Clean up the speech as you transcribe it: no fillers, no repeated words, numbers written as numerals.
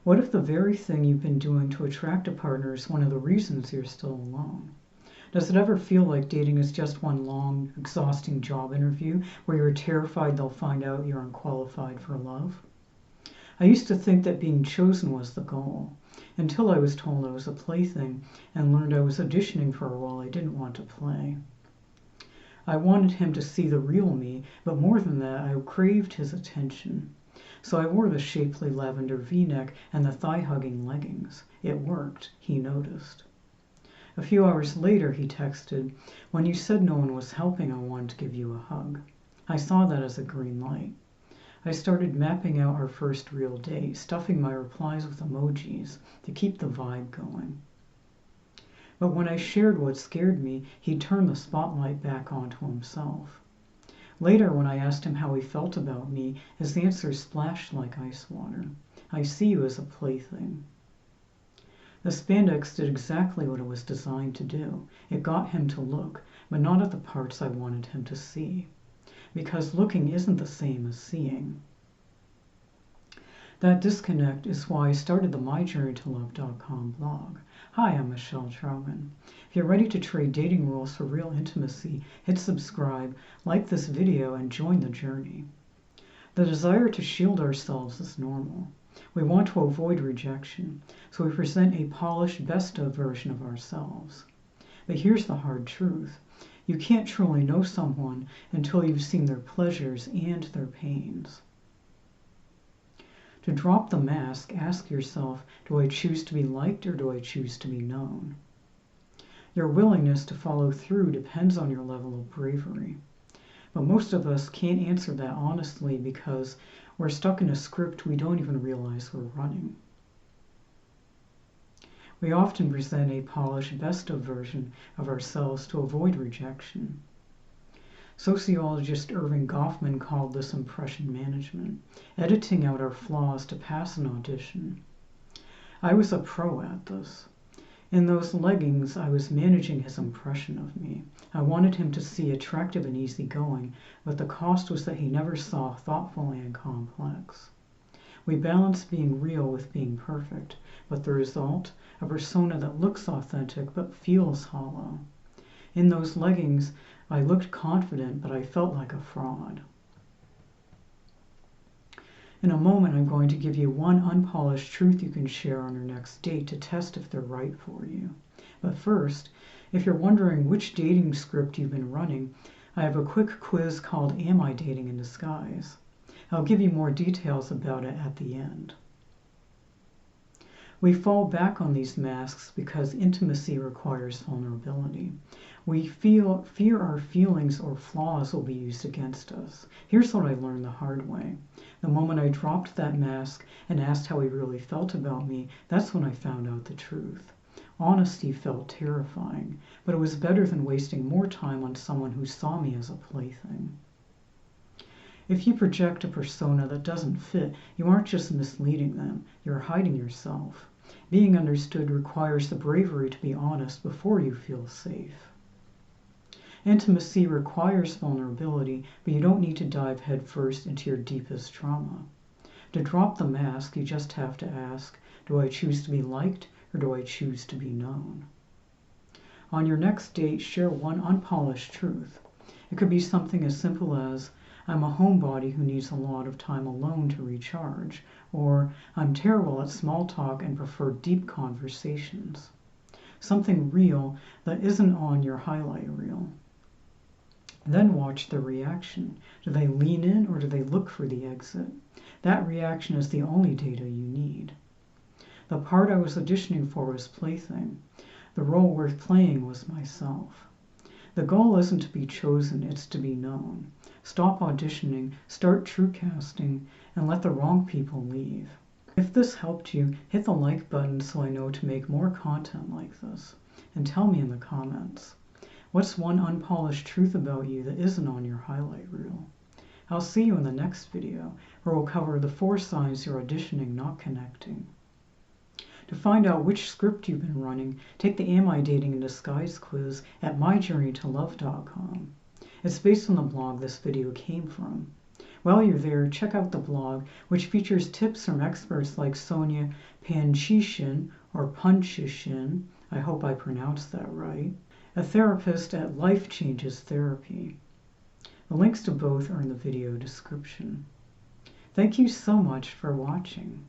What if the very thing you've been doing to attract a partner is one of the reasons you're still alone? Does it ever feel like dating is just one long, exhausting job interview where you're terrified they'll find out you're unqualified for love? I used to think that being chosen was the goal, until I was told I was a plaything and learned I was auditioning for a role I didn't want to play. I wanted him to see the real me, but more than that, I craved his attention. So I wore the shapely lavender V-neck and the thigh-hugging leggings. It worked, he noticed. A few hours later, he texted, "When you said no one was helping, I wanted to give you a hug." I saw that as a green light. I started mapping out our first real date, stuffing my replies with emojis to keep the vibe going. But when I shared what scared me, he turned the spotlight back onto himself. Later, when I asked him how he felt about me, his answer splashed like ice water. "I see you as a plaything." The spandex did exactly what it was designed to do. It got him to look, but not at the parts I wanted him to see. Because looking isn't the same as seeing. That disconnect is why I started the MyJourneyToLove.com blog. Hi, I'm Michelle Troutman. If you're ready to trade dating rules for real intimacy, hit subscribe, like this video, and join the journey. The desire to shield ourselves is normal. We want to avoid rejection, so we present a polished, best-of version of ourselves. But here's the hard truth. You can't truly know someone until you've seen their pleasures and their pains. To drop the mask, ask yourself, do I choose to be liked or do I choose to be known? Your willingness to follow through depends on your level of bravery. But most of us can't answer that honestly because we're stuck in a script we don't even realize we're running. We often present a polished, best-of version of ourselves to avoid rejection. Sociologist Irving Goffman called this impression management, editing out our flaws to pass an audition. I was a pro at this. In those leggings, I was managing his impression of me. I wanted him to see attractive and easygoing, but the cost was that he never saw thoughtful and complex. We balance being real with being perfect, but the result, a persona that looks authentic but feels hollow. In those leggings, I looked confident, but I felt like a fraud. In a moment, I'm going to give you one unpolished truth you can share on your next date to test if they're right for you. But first, if you're wondering which dating script you've been running, I have a quick quiz called Am I Dating in Disguise? I'll give you more details about it at the end. We fall back on these masks because intimacy requires vulnerability. We fear our feelings or flaws will be used against us. Here's what I learned the hard way. The moment I dropped that mask and asked how he really felt about me, that's when I found out the truth. Honesty felt terrifying, but it was better than wasting more time on someone who saw me as a plaything. If you project a persona that doesn't fit, you aren't just misleading them, you're hiding yourself. Being understood requires the bravery to be honest before you feel safe. Intimacy requires vulnerability, but you don't need to dive headfirst into your deepest trauma. To drop the mask, you just have to ask, do I choose to be liked or do I choose to be known? On your next date, share one unpolished truth. It could be something as simple as, I'm a homebody who needs a lot of time alone to recharge, or I'm terrible at small talk and prefer deep conversations. Something real that isn't on your highlight reel. Then watch their reaction. Do they lean in or do they look for the exit? That reaction is the only data you need. The part I was auditioning for was plaything. The role worth playing was myself. The goal isn't to be chosen, it's to be known. Stop auditioning, start Truecasting, and let the wrong people leave. If this helped you, hit the like button so I know to make more content like this. And tell me in the comments. What's one unpolished truth about you that isn't on your highlight reel? I'll see you in the next video, where we'll cover the 4 signs you're auditioning not connecting. To find out which script you've been running, take the Am I Dating in Disguise quiz at MyJourneyToLove.com. It's based on the blog this video came from. While you're there, check out the blog, which features tips from experts like Sonia Panchishin, or Punchishin, I hope I pronounced that right, a therapist at Life Changes Therapy. The links to both are in the video description. Thank you so much for watching.